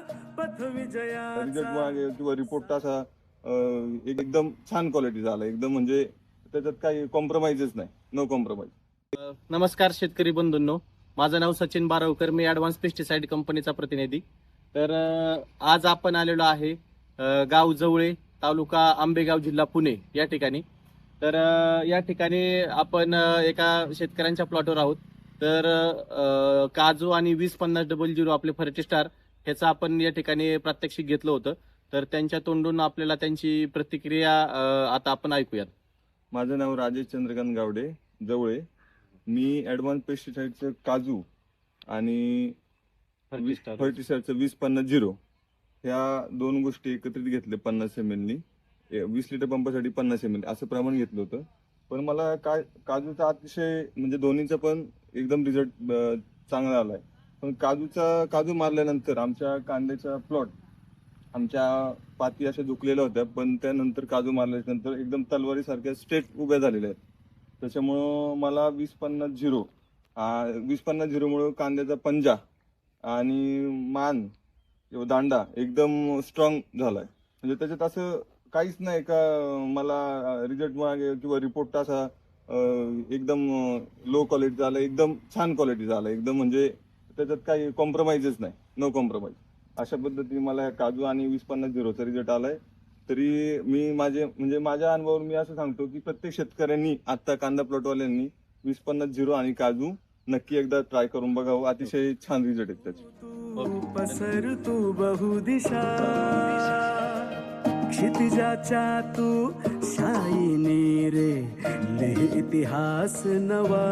Result मागे किंवा report असा एकदम छान क्वालिटीचा आला, एकदम म्हणजे त्याच्यात काही कॉम्प्रोमाइजच नाही, नो कॉम्प्रोमाइज. नमस्कार शेतकरी बंधूंनो, माझं नाव सचिन बारावकर, मी ॲडव्हान्स पेस्टिसाइड कंपनीचा प्रतिनिधी. तर आज आपण आलेलो आहे गाव जवळे, तालुका आंबेगाव, जिल्हा पुणे या ठिकाणी. तर या ठिकाणी आपण एका शेतकऱ्यांच्या प्लॉटवर आहोत. तर काजू आणि 205000 आपले फर्टी स्टार ह्याचं आपण या ठिकाणी प्रात्यक्षिक घेतलं होतं. तर त्यांच्या तोंडून आपल्याला त्यांची प्रतिक्रिया आता आपण ऐकूयात. माझं नाव राजेश चंद्रकांत गावडे जवळे. मी ॲडव्हान्स पेस्टिसाइडचं काजू आणि फर्टिसाइडचं 2050 ह्या दोन गोष्टी एकत्रित घेतले 50 ml नी. 20 लिटर पंपासाठी 50 ml असं प्रमाण घेतलं होतं. पण मला काजूचा अतिशय म्हणजे दोन्हीचा पण एकदम रिझल्ट चांगला आलाय. पण काजू मारल्यानंतर आमच्या कांद्याचा प्लॉट, आमच्या पाती अशा झुकलेल्या होत्या, पण त्यानंतर काजू मारल्यानंतर एकदम तलवारीसारख्या स्ट्रेट उभ्या झालेल्या आहेत. त्याच्यामुळं मला 2050 मुळे कांद्याचा पंजा आणि मान किंवा दांडा एकदम स्ट्रॉंग झालाय. म्हणजे त्याच्यात असं काहीच नाही का मला रिझल्ट मागे किंवा रिपोर्ट असा एकदम लो क्वालिटीचा आला, एकदम छान क्वालिटीचा आला, एकदम म्हणजे त्याच्यात काही कॉम्प्रोमाइजच नाही, नो कॉम्प्रोमाइज. अशा पद्धतीने मला काजू आणि 2050चा रिझल्ट आलाय. तरी मी माझ्या अनुभवावर मी असं सांगतो की प्रत्येक शेतकऱ्यांनी आता कांदा प्लॉटवाल्यांनी 2050 आणि काजू नक्की एकदा ट्राय करून बघावं. अतिशय छान रिझल्ट आहेत त्याचे. पसर तू बहुदिशा, क्षितिजाच्या तू शाईनी रे, लिह इतिहास नवा.